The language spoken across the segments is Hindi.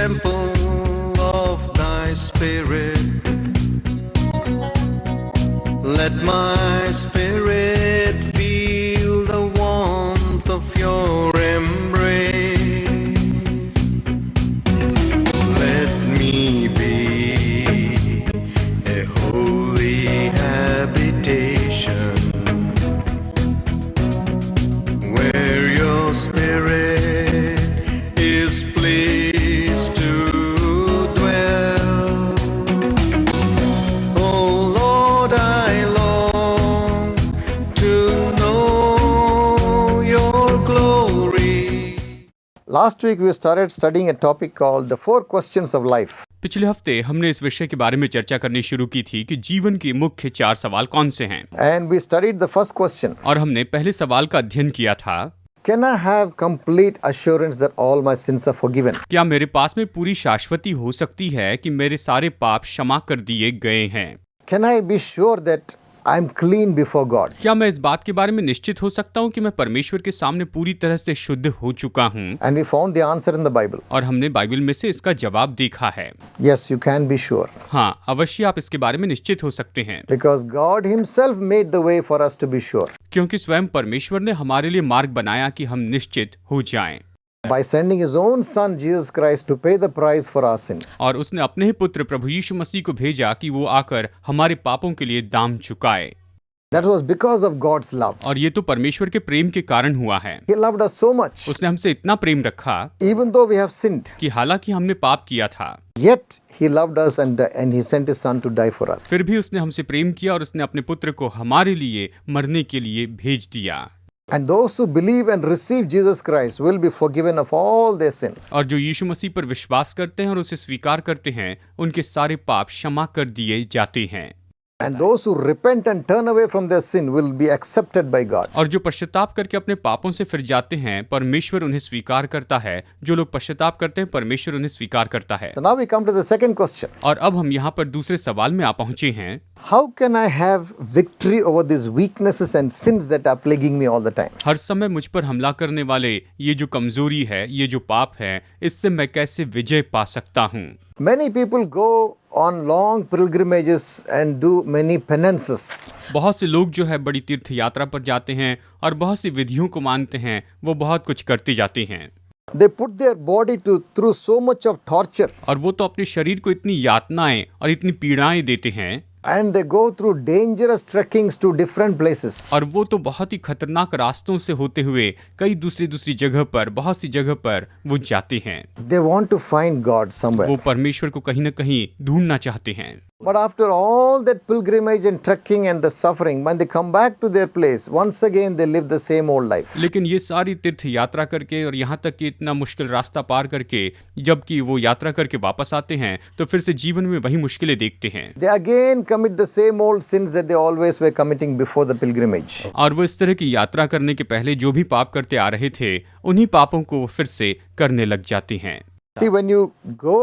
temple of thy spirit. Let my spirit feel the warmth of your embrace. Let me be a holy habitation where your spirit is pleased to dwell. Oh Lord, I long to know your glory. Last week we started studying a topic called the 4 questions of life. पिछले हफ्ते हमने इस विषय के बारे में चर्चा करनी शुरू की थी कि जीवन के मुख्य 4 सवाल कौन से हैं। And we studied the first question. और हमने पहले सवाल का अध्ययन किया था, Can I have complete assurance that all my sins are forgiven? क्या मेरे पास में पूरी शाश्वती हो सकती है कि मेरे सारे पाप क्षमा कर दिए गए हैं? Can I be sure that I'm clean before God? क्या मैं इस बात के बारे में निश्चित हो सकता हूँ कि मैं परमेश्वर के सामने पूरी तरह से शुद्ध हो चुका हूँ? And we found the answer in the Bible. और हमने बाइबल में से इसका जवाब देखा है। Yes, you can be sure. हाँ, अवश्य आप इसके बारे में निश्चित हो सकते हैं, Because God Himself made the way for us to be sure. क्योंकि स्वयं परमेश्वर ने हमारे लिए मार्ग बनाया कि हम निश्चित हो जाएं। By sending His own Son, Jesus Christ, to pay the price for our sins. और उसने अपने ही पुत्र प्रभु यीशु मसीह को भेजा कि वो आकर हमारे पापों के लिए दाम चुकाए। That was because of God's love. और ये तो परमेश्वर के प्रेम के कारण हुआ है। He loved us so much. उसने हमसे इतना प्रेम रखा Even though we have sinned, कि हालांकि हमने पाप किया था, yet He loved us and He sent His Son to die for us. फिर भी उसने हमसे प्रेम किया और उसने अपने पुत्र को हमारे लिए मरने के लिए भेज दिया। And those who believe and receive Jesus Christ will be forgiven of all their sins. और जो यीशु मसीह पर विश्वास करते हैं और उसे स्वीकार करते हैं, उनके सारे पाप क्षमा कर दिए जाते हैं। And those who repent and turn away from their sin will be accepted by God. और जो पश्चाताप करके अपने पापों से फिर जाते हैं, परमेश्वर उन्हें स्वीकार करता है। जो लोग पश्चाताप करते हैं, परमेश्वर उन्हें स्वीकार करता है। So now we come to the second question. और अब हम यहाँ पर दूसरे सवाल में आ पहुंचे हैं, How can I have victory over these weaknesses and sins that are plaguing me all the time? हर समय मुझ पर हमला करने वाले ये जो कमजोरी है, ये जो पाप है, इससे मैं कैसे विजय पा सकता हूँ? Many people go on long pilgrimages and do many penances. बहुत से लोग जो है बड़ी तीर्थ यात्रा पर जाते हैं और बहुत सी विधियों को मानते हैं, वो बहुत कुछ करते जाते हैं। They put their body through so much of torture. और वो तो अपने शरीर को इतनी यातनाएं और इतनी पीड़ाएं देते हैं, And they go through dangerous trekkings to different places. और वो तो बहुत ही खतरनाक रास्तों से होते हुए कई दूसरी जगह पर, बहुत सी जगह पर वो जाते हैं। They want to find God somewhere. वो परमेश्वर को कहीं न कहीं ढूंढना चाहते हैं। But after all that pilgrimage and trekking and the suffering, when they come back to their place, once again they live the same old life. लेकिन ये सारी तीर्थ यात्रा करके और यहाँ तक कि इतना मुश्किल रास्ता पार करके जबकि वो यात्रा करके वापस आते हैं, तो फिर से जीवन में वही मुश्किलें देखते हैं। They again commit the same old sins that they always were committing before the pilgrimage. और वो इस तरह की यात्रा करने के पहले जो भी पाप करते आ रहे थे, उन्हीं पापों को फिर से करने लग जाते हैं। See, when you go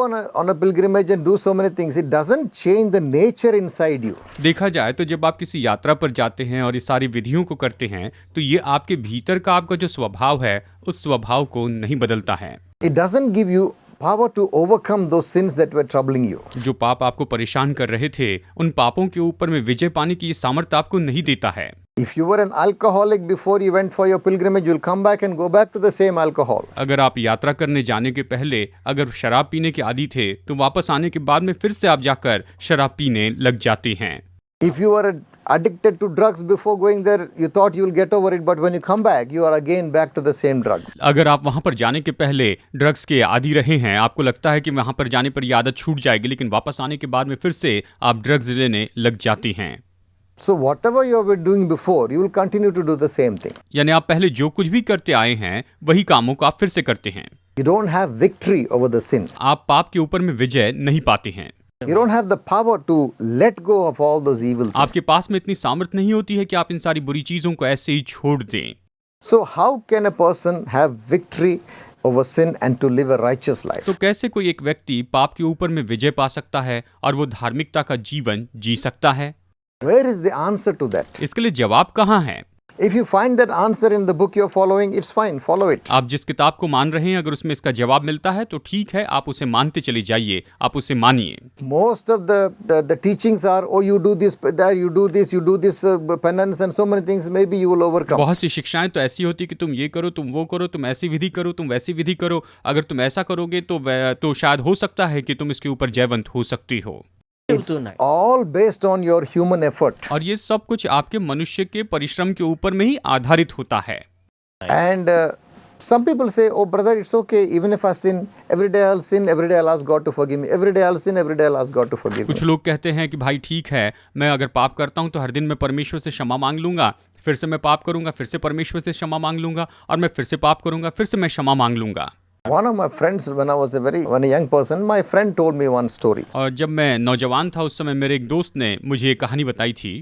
on a pilgrimage and do so many things, it doesn't change the nature inside you. देखा जाए तो जब आप किसी यात्रा पर जाते हैं और ये सारी विधियों को करते हैं, तो ये आपके भीतर का आपका जो स्वभाव है, उस स्वभाव को नहीं बदलता है। It doesn't give you power to overcome those sins that were troubling you. जो पाप आपको परेशान कर रहे थे, उन पापों के ऊपर में विजय पाने की ये सामर्थ्य आपको नहीं देता है। If you were an alcoholic before you went for your pilgrimage, you'll come back and go back to the same alcohol. अगर आप यात्रा करने जाने के पहले अगर शराब पीने के आदी थे, तो वापस आने के बाद में फिर से आप जाकर शराब पीने लग जाते हैं। If you were addicted to drugs before going there, you thought you'll get over it, but when you come back, you are again back to the same drugs. अगर आप वहां पर जाने के पहले ड्रग्स के आदी रहे हैं, आपको लगता है कि वहां पर जाने पर ये आदत छूट जाएगी, लेकिन वापस आने के बाद में फिर से आप ड्रग्स लेने लग जाती हैं। So whatever you were doing before, you will continue to do the same thing. यानी आप पहले जो कुछ भी करते आए हैं, वही कामों को आप फिर से करते हैं। You don't have victory over the sin. आप पाप के ऊपर में विजय नहीं पाते हैं। You don't have the power to let go of all those evil things. आपके पास में इतनी सामर्थ्य नहीं होती है कि आप इन सारी बुरी चीजों को ऐसे ही छोड़ दें। So how can a person have victory over sin and to live a righteous life? तो कैसे कोई एक व्यक्ति पाप के ऊपर में विजय पा सकता है और वो धार्मिकता का जीवन जी सकता है? Where is the answer to that? इसके लिए जवाब कहाँ है? If you find that answer in the book you're following, it's fine, follow it. आप जिस किताब को मान रहे हैं, अगर उसमें इसका जवाब मिलता है तो ठीक है, आप उसे मानते चले जाइए, आप उसे मानिए। Most of the teachings are, oh, you do this, there you do this penance and so many things, maybe you will overcome. बहुत सी शिक्षाएं तो ऐसी होती कि तुम ये करो, तुम वो करो, तुम ऐसी विधि करो, तुम वैसी विधि करो, अगर तुम ऐसा करोगे तो शायद हो सकता है कि तुम इसके ऊपर जयवंत हो सकती हो। It's all based on your human effort. और ये सब कुछ आपके मनुष्य के परिश्रम के ऊपर में ही आधारित होता है। And some people say, oh brother, it's okay, even if I sin, every day I'll sin, every day I'll ask God to forgive me, every day I'll sin, every day I'll ask God to forgive me. कुछ लोग कहते हैं कि भाई ठीक है, मैं अगर पाप करता हूं तो हर दिन मैं परमेश्वर से क्षमा मांग लूंगा, फिर से मैं पाप करूंगा, फिर से परमेश्वर से क्षमा मांग लूंगा, और मैं फिर से पाप करूंगा, फिर से मैं क्षमा मांग लूंगा। One of my friends, when I was when a young person, my friend told me one story. और जब मैं नौजवान था उस समय मेरे एक दोस्त ने मुझे एक कहानी बताई थी।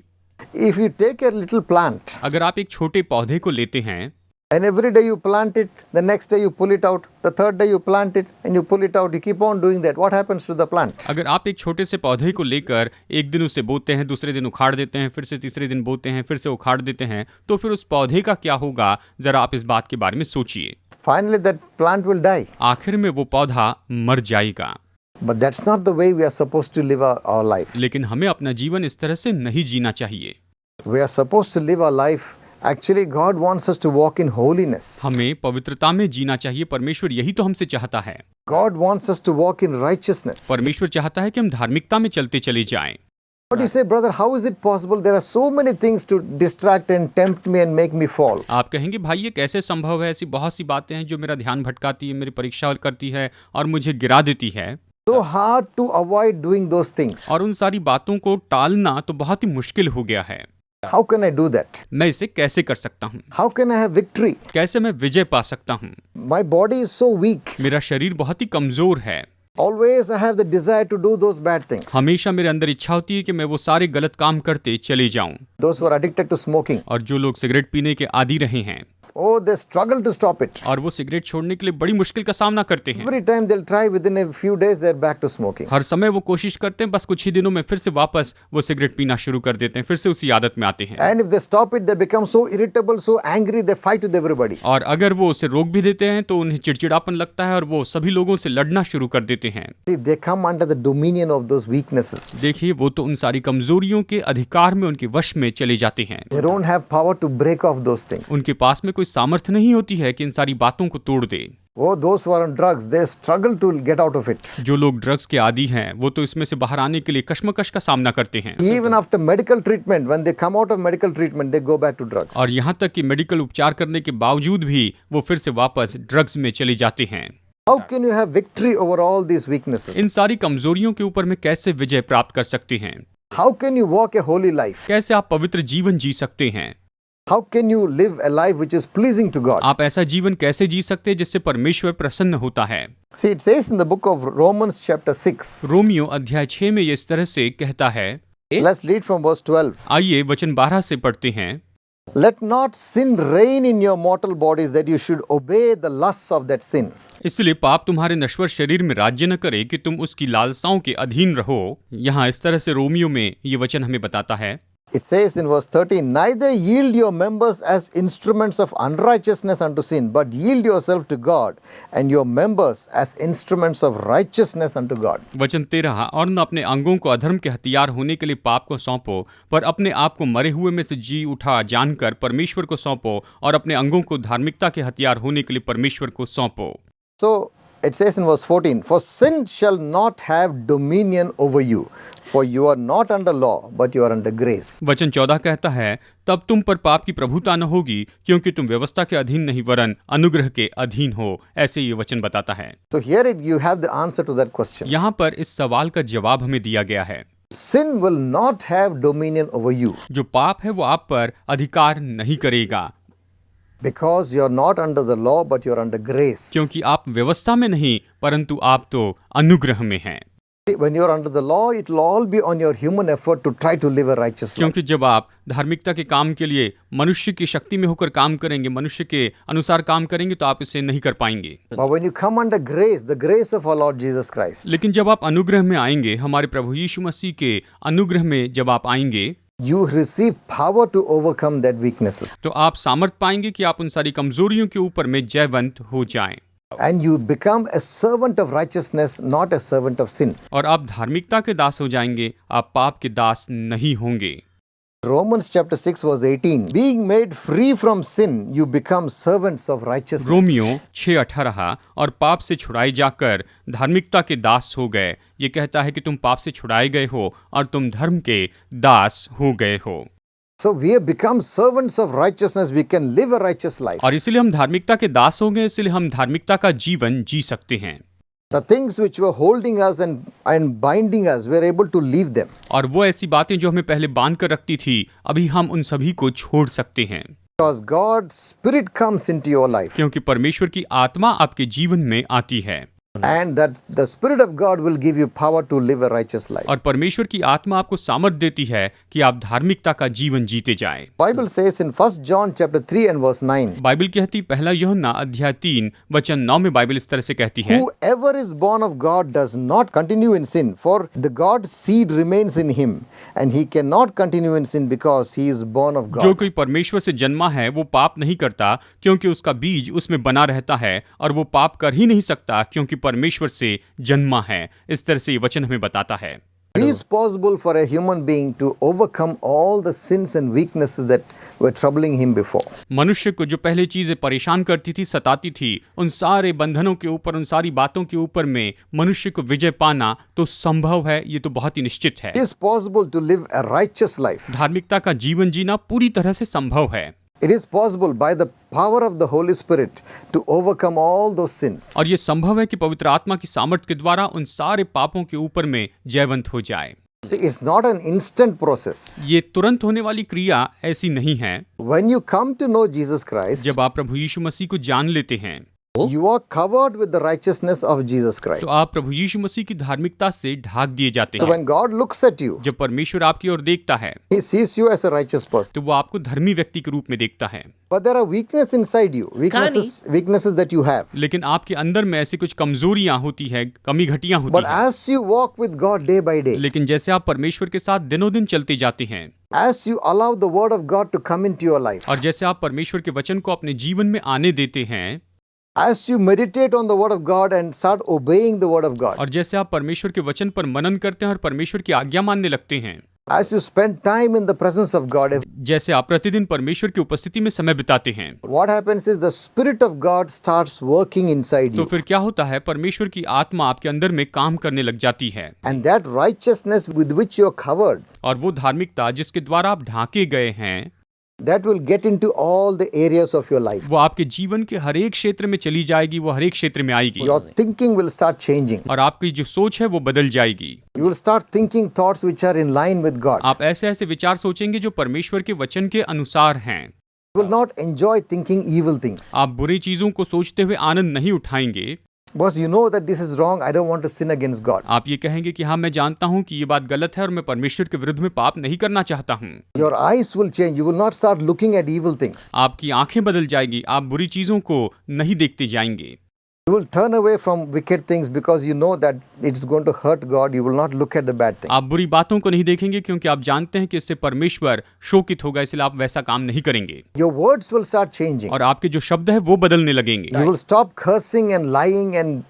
If you take a little plant, अगर आप एक छोटे पौधे को लेते हैं and every day you plant it, the next day you pull it out, the third day you plant it and you pull it out, you keep on doing that, what happens to the plant? अगर आप एक छोटे से पौधे को लेकर एक दिन उसे बोते हैं, दूसरे दिन उखाड़ देते हैं, फिर से तीसरे दिन बोते हैं, फिर से उखाड़ देते हैं, तो फिर उस पौधे का क्या होगा, जरा आप इस बात के बारे में सोचिए। Finally that plant will die. आखिर में वो पौधा मर जाएगा। But that's not the way we are supposed to live our life. लेकिन हमें अपना जीवन इस तरह से नहीं जीना चाहिए। We are supposed to live our life. Actually, God wants us to walk in holiness. हमें पवित्रता में जीना चाहिए। परमेश्वर यही तो हमसे चाहता है। God wants us to walk in righteousness. परमेश्वर चाहता है कि हम धार्मिकता में चलते चले जाएं। But you say, brother, how is it possible? There are so many things to distract and tempt me and make me fall. आप कहेंगे भाई ये कैसे संभव है? ऐसी बहुत सी बातें हैं जो मेरा ध्यान भटकाती है, मेरी परीक्षा करती है और मुझे गिरा देती है। So hard to avoid doing those things. और उन सारी बातों को टालना तो बहुत ही मुश्किल हो गया है। How can I do that? मैं इसे कैसे कर सकता हूँ? How can I have victory? कैसे मैं विजय पा सकता हूँ? My body is so weak. मेरा शरीर बहुत ही कमजोर है। Always I have the desire to do those bad things. हमेशा मेरे अंदर इच्छा होती है कि मैं वो सारे गलत काम करते चले जाऊं। Those who are addicted to smoking. और जो लोग सिगरेट पीने के आदी रहे हैं, Oh, they struggle to stop it. और वो सिगरेट छोड़ने के लिए बड़ी मुश्किल का सामना करते हैं। Every time they'll try, within a few days they're back to smoking. हर समय वो कोशिश करते हैं, बस कुछ ही दिनों में फिर से वापस वो सिगरेट पीना शुरू कर देते हैं, फिर से उसी आदत में आते हैं। And if they stop it, they become so irritable, so angry, they fight with everybody. और अगर वो उसे रोक भी देते हैं तो उन्हें चिड़चिड़ापन लगता है और वो सभी लोगों से लड़ना शुरू कर देते हैं। They come under the dominion of those weaknesses. देखिए वो तो उन सारी कमजोरियों के अधिकार में, उनके वश में चले जाते हैं। They don't have power to break off those things. उनके पास में कोई सामर्थ्य नहीं होती है कि इन सारी बातों को तोड़ दे। Oh, those who are on drugs, they struggle to get out of it. जो लोग ड्रग्स के आदी हैं वो तो इसमें से बाहर आने के लिए कश्मकश का सामना करते हैं। Even after medical treatment, when they come out of medical treatment, they go back to drugs. और यहाँ तक कि मेडिकल उपचार करने के बावजूद भी वो फिर से वापस ड्रग्स में चले जाते हैं। How can you have victory over all these weaknesses? इन सारी कमजोरियों के ऊपर में कैसे विजय प्राप्त कर सकते हैं? How can you walk a holy life? कैसे आप पवित्र जीवन जी सकते हैं? How can you live a life which is pleasing to God? आप ऐसा जीवन कैसे जी सकते हैं जिससे परमेश्वर प्रसन्न होता है? See, it says in the book of Romans chapter 6. Romeo अध्याय 6 में ये इस तरह से कहता है। Let's read from verse 12. आइए वचन 12 से पढ़ते हैं। Let not sin reign in your mortal bodies that you should obey the lusts of that sin. इसलिए पाप तुम्हारे नश्वर शरीर में राज्य न करे कि तुम उसकी लालसाओं के अधीन रहो। यहाँ इस तरह से रोमियो में ये वचन हमें बताता है। It says in verse 13, neither yield your members as instruments of unrighteousness unto sin, but yield yourself to God, and your members as instruments of righteousness unto God. वचन 13, और न अपने अंगों को अधर्म के हथियार होने के लिए पाप को सौंपो, पर अपने आप को मरे हुए में से जी उठा जानकर परमेश्वर को सौंपो, और अपने अंगों को धार्मिकता के हथियार होने के लिए परमेश्वर को सौंपो। So it says in verse 14, for sin shall not have dominion over you, for you are not under law, but you are under grace. वचन 14 कहता है, तब तुम पर पाप की प्रभुता न होगी, क्योंकि तुम व्यवस्था के अधीन नहीं वरन अनुग्रह के अधीन हो। ऐसे ये वचन बताता है। So here you have the answer to that question. यहाँ पर इस सवाल का जवाब हमें दिया गया है। Sin will not have dominion over you. जो पाप है वो आप पर अधिकार नहीं करेगा। Because you are not under the law, but you are under grace. क्योंकि आप व्यवस्था में नहीं, परंतु आप तो अनुग्रह में हैं। When you are under the law, it will all be on your human effort to try to live a righteous life. क्योंकि जब आप धार्मिकता के काम के लिए मनुष्य की शक्ति में होकर काम करेंगे, मनुष्य के अनुसार काम करेंगे, तो आप इसे नहीं कर पाएंगे। But when you come under grace, the grace of our Lord Jesus Christ, लेकिन जब आप अनुग्रह में आएंगे, हमारे प्रभु यीशु मसीह के अनुग्रह में जब आप आएंगे, you receive power to overcome that weaknesses. तो आप सामर्थ पाएंगे कि आप उन सारी कमजोरियों के ऊपर में जयवंत हो जाएं And you become a servant of righteousness, not a servant of sin. और आप धार्मिकता के दास हो जाएंगे, आप पाप के दास नहीं होंगे। Romans chapter 6 verse 18. Being made free from sin, you become servants of righteousness. Romeo 6:18 और पाप से छुड़ाए जाकर धार्मिकता के दास हो गए। ये कहता है कि तुम पाप से छुड़ाए गए हो और तुम धर्म के दास हो गए हो। So we have become servants of righteousness. We can live a righteous life. और इसलिए हम धार्मिकता के दास हो गए, इसलिए हम धार्मिकता का जीवन जी सकते हैं। The things which were holding us and binding us, we are able to leave them. और वो ऐसी बातें जो हमें पहले बांध कर रखती थी, अभी हम उन सभी को छोड़ सकते हैं। Because God's Spirit comes into your life. क्योंकि परमेश्वर की आत्मा आपके जीवन में आती है And that the Spirit of God will give you power to live a righteous life. और परमेश्वर की आत्मा आपको सामर्थ्य देती है कि आप धार्मिकता का जीवन जीते जाएं। Bible says in 1 John chapter 3 and verse 9. Bible कहती, पहला यूहन्ना अध्याय 3 वचन 9 में बाइबल इस तरह से कहती है, Whoever is born of God does not continue in sin, for the God's seed remains in him, and he cannot continue in sin because he is born of जो God. कोई परमेश्वर से जन्मा है वो पाप नहीं करता क्योंकि उसका बीज उसमें बना रहता है, और वो पाप कर ही नहीं सकता क्योंकि परमेश्वर से जन्मा है। इस तरह से ये वचन हमें बताता है। It is possible for a human being to overcome all the sins and weaknesses that were troubling him before. मनुष्य को जो पहले चीजें परेशान करती थी, सताती थी, उन सारे बंधनों के ऊपर, उन सारी बातों के ऊपर में मनुष्य को विजय पाना तो संभव है, ये तो बहुत ही निश्चित है। It is possible to live a righteous life. धार्मिकता का जीवन जीना पूरी तरह से संभव है। It is possible by the power of the Holy Spirit to overcome all those sins. और ये संभव है कि पवित्र आत्मा की सामर्थ्य के द्वारा उन सारे पापों के ऊपर में जयवंत हो जाए। See, it's not an instant process. ये तुरंत होने वाली क्रिया ऐसी नहीं है। When you come to know Jesus Christ, जब आप प्रभु यीशु मसीह को जान लेते हैं you are covered with the righteousness of Jesus Christ. तो आप प्रभु यीशु मसीह की धार्मिकता से ढाक दिए जाते So हैं। when God looks at you, जब परमेश्वर आपकी ओर देखता है He sees you as a righteous person. तो वो आपको धर्मी व्यक्ति के रूप में देखता है, But there are weaknesses inside you, weaknesses that you have. लेकिन आपके अंदर में ऐसी कुछ कमजोरियां होती है, कमी घटियां होती But हैं। as you walk with God day by day, लेकिन जैसे आप परमेश्वर के साथ दिनों दिन चलते जाते हैं as you allow the Word of God to come into your life, और जैसे आप परमेश्वर के वचन को अपने जीवन में आने देते हैं, as you meditate on the Word of God and start obeying the Word of God, और जैसे आप परमेश्वर के वचन पर मनन करते हैं और परमेश्वर की आज्ञा मानने लगते हैं, as you spend time in the presence of God, जैसे आप प्रतिदिन परमेश्वर की उपस्थिति में समय बिताते हैं, what happens is the Spirit of God starts working inside तो you. फिर क्या होता है, परमेश्वर की आत्मा आपके अंदर में काम करने लग जाती है। And that righteousness with which you are covered, और वो धार्मिकता जिसके द्वारा आप ढांके गए हैं, that will get into all the areas of your life. वो आपके जीवन के हर एक क्षेत्र में चली जाएगी, वो हर एक क्षेत्र में आएगी, Your thinking will start changing. और आपकी जो सोच है वो बदल जाएगी। You will start thinking thoughts which are in line with God. आप ऐसे ऐसे विचार सोचेंगे जो परमेश्वर के वचन के अनुसार हैं। You will not enjoy thinking evil things. आप बुरी चीजों को सोचते हुए आनंद नहीं उठाएंगे, Because you know that this is wrong, I don't want to sin against God. आप ये कहेंगे कि हाँ, मैं जानता हूँ कि ये बात गलत है और मैं परमेश्वर के विरुद्ध में पाप नहीं करना चाहता हूँ। Your eyes will change. You will not start looking at evil things. आपकी आंखें बदल जाएगी, आप बुरी चीजों को नहीं देखते जाएंगे। You will turn away from wicked things because you know that it's going to hurt God. You will not look at the bad thing. आप बुरी बातों को नहीं देखेंगे क्योंकि आप जानते हैं कि इससे परमेश्वर शोकित होगा, इसलिए आप वैसा काम नहीं करेंगे। Your words will start changing. और आपके जो शब्द है वो बदलने लगेंगे। You will stop cursing and lying and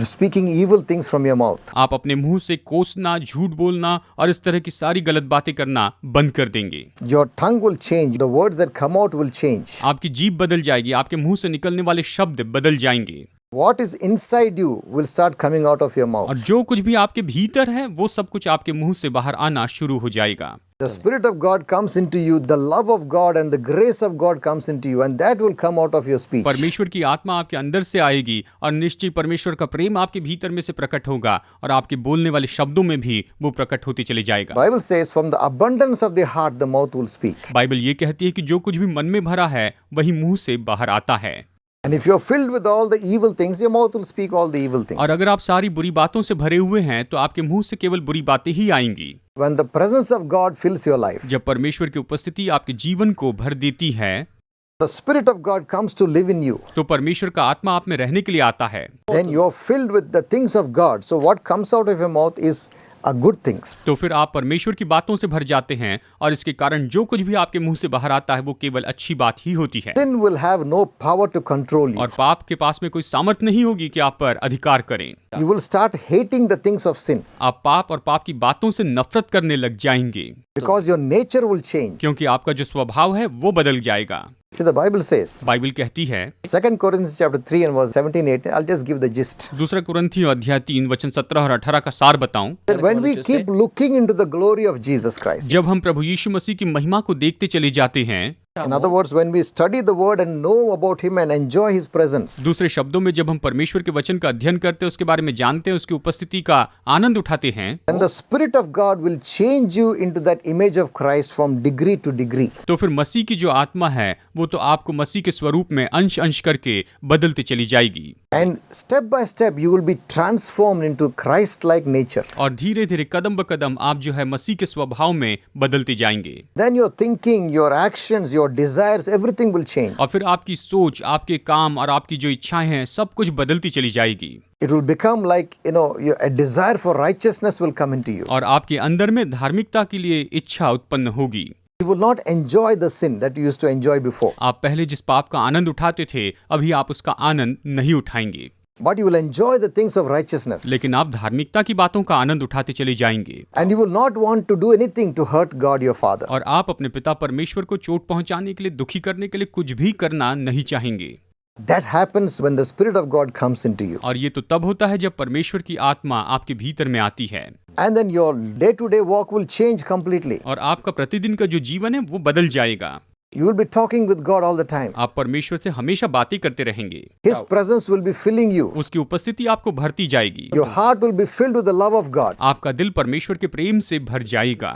speaking evil things from your mouth. आप अपने मुंह से कोसना, झूठ बोलना और इस तरह की सारी गलत बातें करना बंद कर देंगे। Your tongue will change. The words that come out will change. आपकी जीभ बदल जाएगी, आपके मुंह से निकलने वाले शब्द बदल जाएंगे, What is inside you will start coming out of your mouth. और जो कुछ भी आपके भीतर है वो सब कुछ आपके मुंह से बाहर आना शुरू हो जाएगा। The Spirit of God comes into you, the love of God and the grace of God comes into you, and that will come out of your speech. परमेश्वर की आत्मा आपके अंदर से आएगी और निश्चय परमेश्वर का प्रेम आपके भीतर में से प्रकट होगा और आपके बोलने वाले शब्दों में भी वो प्रकट होते चले जाएगा। Bible says, from the abundance of the heart, the mouth will speak. Bible ये कहती है कि जो कुछ भी मन में भरा है वही मुंह से बाहर आता है। And if you're filled with all the evil things, your mouth will speak all the evil things. और अगर आप सारी बुरी बातों से भरे हुए हैं तो आपके मुंह से केवल बुरी बातें ही आएंगी। When the presence of God fills your life, जब परमेश्वर की उपस्थिति आपके जीवन को भर देती है, the Spirit of God comes to live in you. तो परमेश्वर का आत्मा आप में रहने के लिए आता है। Then you're filled with the things of God. So what comes out of your mouth is are good things. तो फिर आप परमेश्वर की बातों से भर जाते हैं और इसके कारण जो कुछ भी आपके मुंह से बाहर आता है वो केवल अच्छी बात ही होती है। Sin will have no power to control you. और पाप के पास में कोई सामर्थ नहीं होगी कि आप पर अधिकार करें। You will start hating the things of sin आप पाप और पाप की बातों से नफरत करने लग जाएंगे because your nature will change. क्योंकि आपका जो स्वभाव है वो बदल जाएगा। See, the Bible says, Bible कहती है 2 Corinthians chapter 3 and verse 17-18, I'll just give the gist. दूसरा कुरिन्थियों अध्याय 3 वचन 17 और 18 का सार बताऊं। That when we keep looking into the glory of Jesus Christ, जब हम प्रभु यीशु मसीह की महिमा को देखते चले जाते हैं, in other words, when we study the word and know about him and enjoy his presence, दूसरे शब्दों में जब हम परमेश्वर के वचन का अध्ययन करते हैं, उसके बारे में जानते हैं, उसकी उपस्थिति का आनंद उठाते हैं, then the Spirit of God will change you into that image of Christ from degree to degree. तो फिर मसीह की जो आत्मा है वो तो आपको मसीह के स्वरूप में अंश अंश करके बदलते चली जाएगी And step by step, you will be transformed into Christ-like nature. और धीरे धीरे कदम ब कदम आप जो है मसीह के स्वभाव में बदलते जाएंगे। Then your thinking, your actions, your desires, everything will change. और फिर आपकी सोच, आपके काम और आपकी जो इच्छाएं हैं सब कुछ बदलती चली जाएगी It will become like, a desire for righteousness will come into you. और आपके अंदर में धार्मिकता के लिए इच्छा उत्पन्न होगी। You will not enjoy the sin that you used to enjoy before, आप पहले जिस पाप का आनंद उठाते थे अभी आप उसका आनंद नहीं उठाएंगे, but you will enjoy the things of righteousness. लेकिन आप धार्मिकता की बातों का आनंद उठाते चले जाएंगे And you will not want to do anything to hurt God your Father. और आप अपने पिता परमेश्वर को चोट पहुंचाने के लिए, दुखी करने के लिए कुछ भी करना नहीं चाहेंगे। That happens when the Spirit of God comes into you. और ये तो तब होता है जब परमेश्वर की आत्मा आपके भीतर में आती है And then your day-to-day walk will change completely. और आपका प्रतिदिन का जो जीवन है वो बदल जाएगा। You will be talking with God all the time. आप परमेश्वर से हमेशा बातें करते रहेंगे, His presence will be filling you. उसकी उपस्थिति आपको भरती जाएगी, Your heart will be filled with the love of God. आपका दिल परमेश्वर के प्रेम से भर जाएगा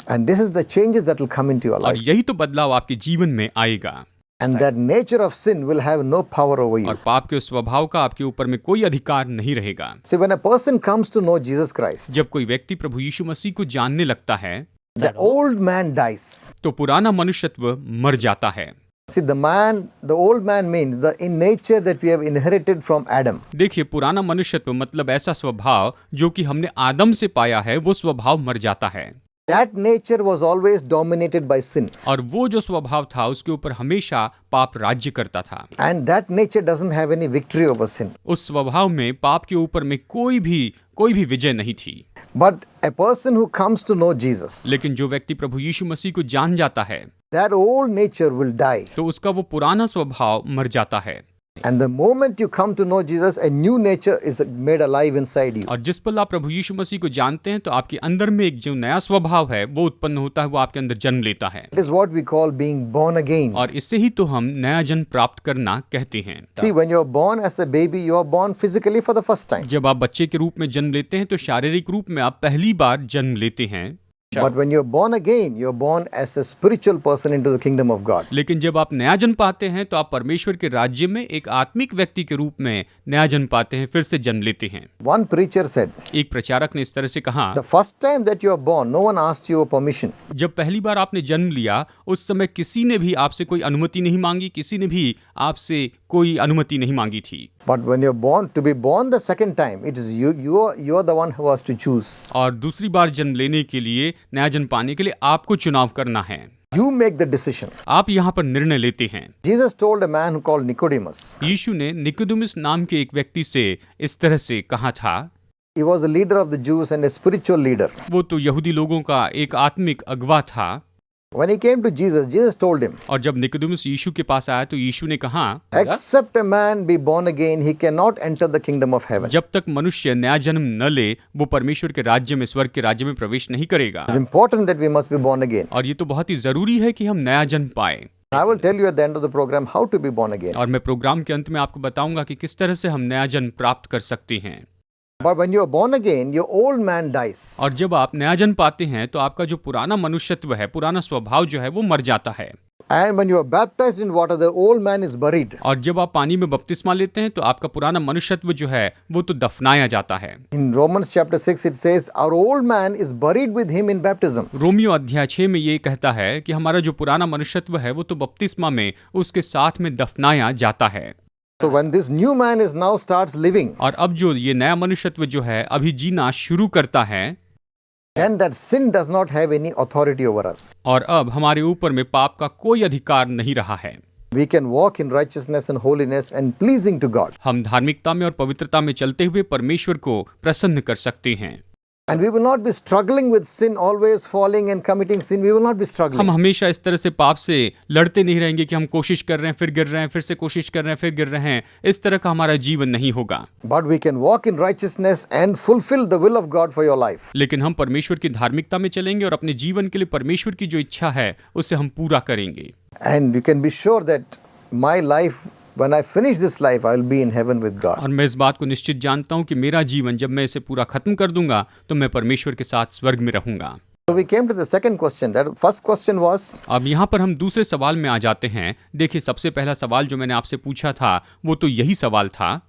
And this is the changes that will come into your और life. यही तो बदलाव आपके जीवन में आएगा। And that nature of sin will have no power over you. और पाप के स्वभाव का आपके ऊपर में कोई अधिकार नहीं रहेगा। See, when a person comes to know Jesus Christ, जब कोई व्यक्ति प्रभु यीशु मसीह को जानने लगता है the old man dies. तो पुराना मनुष्यत्व मर जाता है। See, the old man means the in nature that we have inherited from Adam. देखिए, पुराना मनुष्यत्व मतलब ऐसा स्वभाव जो कि हमने आदम से पाया है, वो स्वभाव मर जाता है। That nature was always dominated by sin. और वो जो स्वभाव था उसके ऊपर हमेशा पाप राज्य करता था। And that nature doesn't have any victory over sin. उस स्वभाव में पाप के ऊपर में कोई भी विजय नहीं थी। But a person who comes to know Jesus, लेकिन जो व्यक्ति प्रभु यीशु मसीह को जान जाता है that old nature will die. तो उसका वो पुराना स्वभाव मर जाता है। And the moment you come to know Jesus, a new nature is made alive inside you. और जिस पल आप प्रभु यीशु मसीह को जानते हैं तो आपके अंदर में एक जो नया स्वभाव है वो उत्पन्न होता है, वो आपके अंदर जन्म लेता है। It is what we call being born again. और इससे ही तो हम नया जन्म प्राप्त करना कहते हैं। See, when you are born as a baby, you are born physically for the first time. जब आप बच्चे के रूप में जन्म लेते हैं तो शारीरिक रूप में आप पहली बार जन्म लेते हैं। But when you are born again, you are born as a spiritual person into the kingdom of God. लेकिन जब आप नया जन्म पाते हैं तो आप परमेश्वर के राज्य में एक आत्मिक व्यक्ति के रूप में नया जन्म पाते हैं, फिर से जन्म लेते हैं। One preacher said, एक प्रचारक ने इस तरह से कहा, the first time that you are born, no one asked you a permission. जब पहली बार आपने जन्म लिया उस समय किसी ने भी आपसे कोई अनुमति नहीं मांगी, किसी ने भी आपसे कोई अनुमति नहीं मांगी थी। But when you're born, to be born the second time, it is you're the one who has to choose. और दूसरी बार जन्म लेने के लिए, नया जन्म पाने के लिए आपको चुनाव करना है। You make the decision. आप यहाँ पर निर्णय लेते हैं। Jesus told a man who called Nicodemus. यीशु ने निकोदेमुस नाम के एक व्यक्ति से इस तरह से कहा था। He was a leader of the Jews and a spiritual leader. वो तो यहूदी लोगों का एक आत्मिक अगवा था। When he came to Jesus, Jesus told him, और जब निकोदेमुस यीशु के पास आया तो यीशु ने कहा, except a man be born again, he cannot enter the kingdom of heaven. जब तक मनुष्य नया जन्म न ले वो परमेश्वर के राज्य में, स्वर्ग के राज्य में प्रवेश नहीं करेगा। It's important that we must be born again. और ये तो बहुत ही जरूरी है कि हम नया जन्म पाए। I will tell you at the end of the program how to be born again. और मैं प्रोग्राम के अंत में आपको बताऊंगा कि किस तरह से हम नया जन्म प्राप्त कर सकते हैं। But when you are born again, your old man dies. और जब आप नया जन्म पाते हैं तो आपका जो पुराना मनुष्यत्व है, पुराना स्वभाव जो है वो मर जाता है। And when you are baptized in water, the old man is buried. और जब आप पानी में बपतिस्मा लेते हैं तो आपका पुराना मनुष्यत्व जो है वो तो दफनाया जाता है। In Romans chapter 6 it says our old man is buried with him in baptism. Romeo अध्याय 6 में ये कहता है कि हमारा जो पुराना मनुष्यत्व है वो तो बपतिस्मा में उसके साथ में दफनाया जाता है। So when this new man is now starts living, और अब जो ये नया मनुष्यत्व जो है अभी जीना शुरू करता है, then that sin does not have any authority over us. और अब हमारे ऊपर में पाप का कोई अधिकार नहीं रहा है। We can walk in righteousness and holiness and pleasing to God. हम धार्मिकता में और पवित्रता में चलते हुए परमेश्वर को प्रसन्न कर सकते हैं। And we will not be struggling with sin, always falling and committing sin. We will not be struggling. हम हमेशा इस तरह से पाप से लड़ते नहीं रहेंगे कि हम कोशिश कर रहे हैं फिर गिर रहे हैं, फिर से कोशिश कर रहे हैं फिर गिर रहे हैं। इस तरह का हमारा जीवन नहीं होगा। But we can walk in righteousness and fulfill the will of God for your life. लेकिन हम परमेश्वर की धार्मिकता में चलेंगे और अपने जीवन के लिए परमेश्वर की जो इच्छा है उसे हम पूरा करेंगे। And you can be sure that my life, when I finish this life, I will be in heaven with God. और मैं इस बात को निश्चित जानता हूं कि मेरा जीवन जब मैं इसे पूरा खत्म कर दूंगा तो मैं परमेश्वर के साथ स्वर्ग में रहूंगा। So we came to the second question. That first question was, अब यहाँ पर हम दूसरे सवाल में आ जाते हैं। देखिए, सबसे पहला सवाल जो मैंने आपसे पूछा था वो तो यही सवाल था,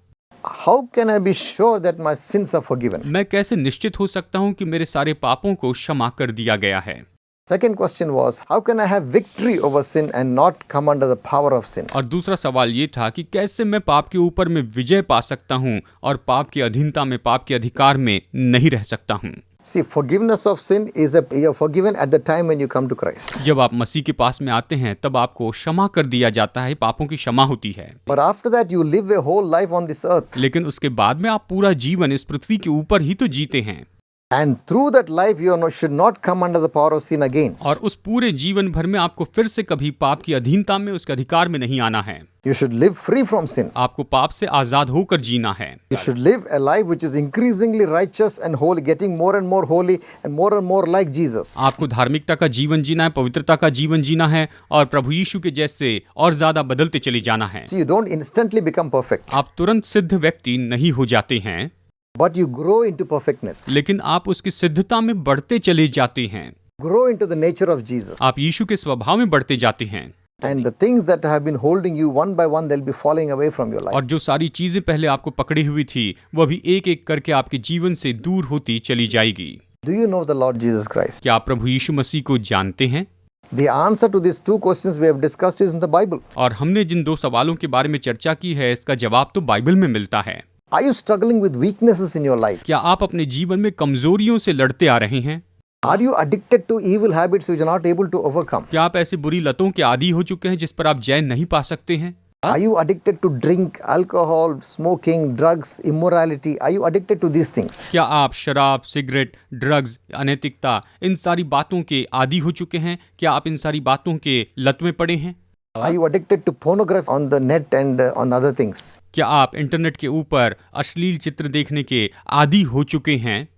how can I be sure that my sins are forgiven? मैं कैसे निश्चित हो सकता हूँ कि मेरे सारे पापों को क्षमा कर दिया गया है। Second question was, how can I have victory over sin and not come under the power of sin? और दूसरा सवाल ये था कि कैसे मैं पाप के ऊपर में विजय पा सकता हूँ और पाप की अधीनता में, पाप के अधिकार में नहीं रह सकता हूँ। See, forgiveness of sin is you're forgiven at the time when you come to Christ. जब आप मसीह के पास में आते हैं तब आपको क्षमा कर दिया जाता है, पापों की क्षमा होती है। But after that, you live a whole life on this earth. लेकिन उसके बाद में आप पूरा जीवन इस पृथ्वी के ऊपर ही तो जीते हैं। And through that life, should not come under the power of sin again. और उस पूरे जीवन भर में आपको फिर से कभी पाप की अधीनता में, उसके अधिकार में नहीं आना है। You should live free from sin. आपको पाप से आजाद होकर जीना है। You should live a life which is increasingly righteous and holy, getting more and more holy and more like Jesus. आपको धार्मिकता का जीवन जीना है, पवित्रता का जीवन जीना है और प्रभु यीशु के जैसे और ज्यादा बदलते चले जाना है। See, you don't instantly become perfect, आप तुरंत सिद्ध व्यक्ति नहीं हो जाते हैं, but you grow into perfectness. लेकिन आप उसकी सिद्धता में बढ़ते चले जाते हैं। Grow into the nature of Jesus. आप यीशु के स्वभाव में बढ़ते जाते हैं। And the things that have been holding you one by one, they'll be falling away from your life. और जो सारी चीजें पहले आपको पकड़ी हुई थी वो भी एक एक करके आपके जीवन से दूर होती चली जाएगी। Do you know the Lord Jesus Christ? क्या आप प्रभु यीशु मसीह को जानते हैं? The answer to these two questions we have discussed is in the Bible. और हमने जिन दो सवालों के बारे में चर्चा की है इसका जवाब तो बाइबल में मिलता है। Are you struggling with weaknesses in your life? क्या आप अपने जीवन में कमजोरियों से लड़ते आ रहे हैं? Are you addicted to evil habits which you are not able to overcome? क्या आप ऐसी बुरी लतों के आदी हो चुके हैं जिस पर आप जय नहीं पा सकते हैं? Are you addicted to drink, alcohol, smoking, drugs, immorality? Are you addicted to these things? क्या आप शराब, सिगरेट, ड्रग्स, अनैतिकता, इन सारी बातों के आदी हो चुके हैं? क्या आप इन सारी बातों के लत में पड़े हैं? Are you addicted to pornography on the net and on other things? क्या आप इंटरनेट के ऊपर अश्लील चित्र देखने के आदी हो चुके हैं?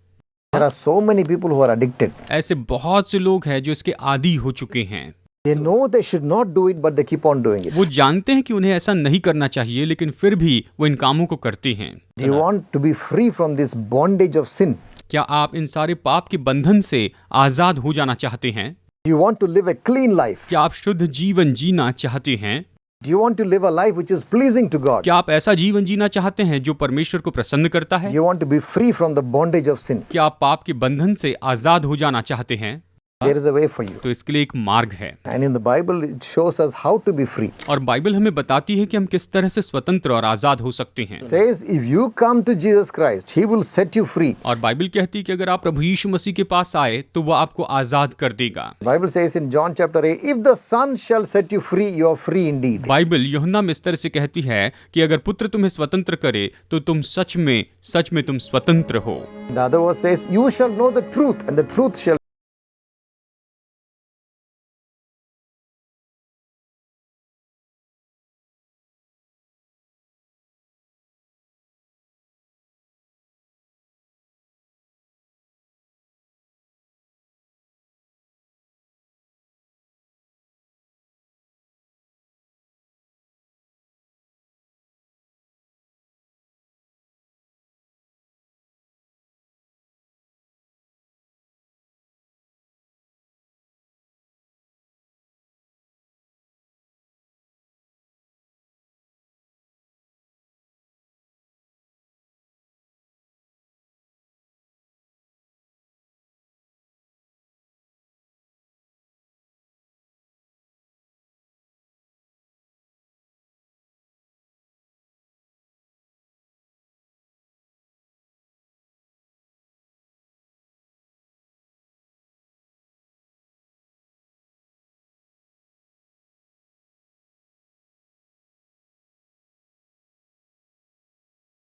There are so many people who are addicted. ऐसे बहुत से लोग हैं जो इसके आदी हो चुके हैं। They know they should not do it, but they keep on doing it. वो जानते हैं कि उन्हें ऐसा नहीं करना चाहिए, लेकिन फिर भी वो इन कामों को करते हैं। Do you want to be free from this bondage of sin? क्या आप इन सारे पाप के बंधन से आजाद हो जाना चाहते हैं? Do you want to live a clean life? क्या आप शुद्ध जीवन जीना चाहते हैं? Do you want to live a life which is pleasing to God? क्या आप ऐसा जीवन जीना चाहते हैं जो परमेश्वर को प्रसन्न करता है? You want to be free from the bondage of sin? क्या आप पाप के बंधन से आजाद हो जाना चाहते हैं? There is a way for you. तो इसके लिए एक मार्ग है। And in the Bible, it shows us how to be free. और बाइबल हमें बताती है कि हम किस तरह से स्वतंत्र और आजाद हो सकते हैं। It says, if you come to Jesus Christ, He will set you free. और बाइबल कहती है कि अगर आप प्रभु यीशु मसीह के पास आए तो वो आपको आजाद कर देगा। The Bible says in John chapter 8, if the Son shall set you free, you are free indeed. Bible यूहन्ना में इस तरह से कहती है कि अगर पुत्र तुम्हें स्वतंत्र करे तो तुम सच में तुम स्वतंत्र हो। The other verse says, you shall know the truth, and the truth shall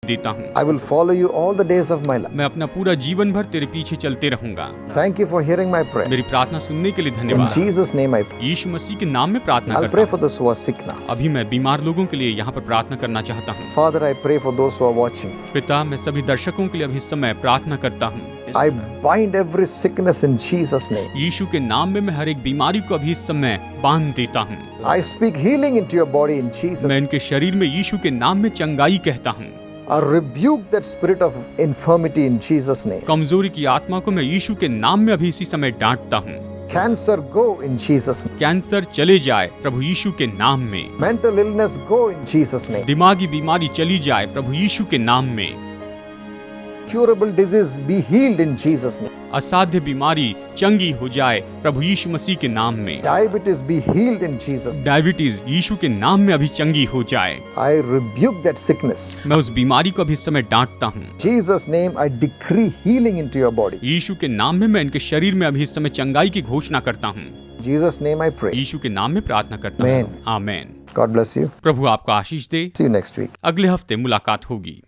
देता हूँ। I will follow you all the days of my life. मैं अपना पूरा जीवन भर तेरे पीछे चलते रहूंगा। Thank you for hearing my prayer. मेरी प्रार्थना सुनने के लिए In धन्यवाद। Jesus' name I pray. यीशु मसीह के नाम में प्रार्थना I'll करता pray हूँ। for those who are sick now. अभी मैं बीमार लोगों के लिए यहाँ पर प्रार्थना करना चाहता हूँ। Father, I pray for those who are watching. पिता, मैं सभी दर्शकों के लिए अभी इस समय प्रार्थना करता हूँ। I bind every sickness in Jesus' name. यीशु के नाम में मैं हर एक बीमारी को अभी इस समय बांध देता हूँ। I speak healing into your body in Jesus' मैं name. इनके शरीर में यीशु के नाम में चंगाई कहता हूँ। I rebuke that spirit of infirmity in Jesus' name. कमजोरी की आत्मा को मैं यीशु के नाम में अभी इसी समय डांटता हूँ। Cancer go in Jesus' name. Cancer चले जाए प्रभु यीशु के नाम में। Mental illness go in Jesus' name. दिमागी बीमारी चली जाए प्रभु यीशु के नाम में। Curable disease be healed in Jesus' name. असाध्य बीमारी चंगी हो जाए प्रभु यीशु मसीह के नाम में। Diabetes be healed in Jesus' name. Diabetes यीशु के नाम में अभी चंगी हो जाए। I rebuke that sickness. मैं उस बीमारी को अभी इस समय डांटता हूँ। Jesus' name I decree healing into your body. यीशु के नाम में मैं इनके शरीर में अभी इस समय चंगाई की घोषणा करता हूँ। Jesus' name I pray. यीशु के नाम में प्रार्थना करता हूँ। Amen. Amen. God bless you. प्रभु आपको आशीष दे। See you next week. अगले हफ्ते मुलाकात होगी।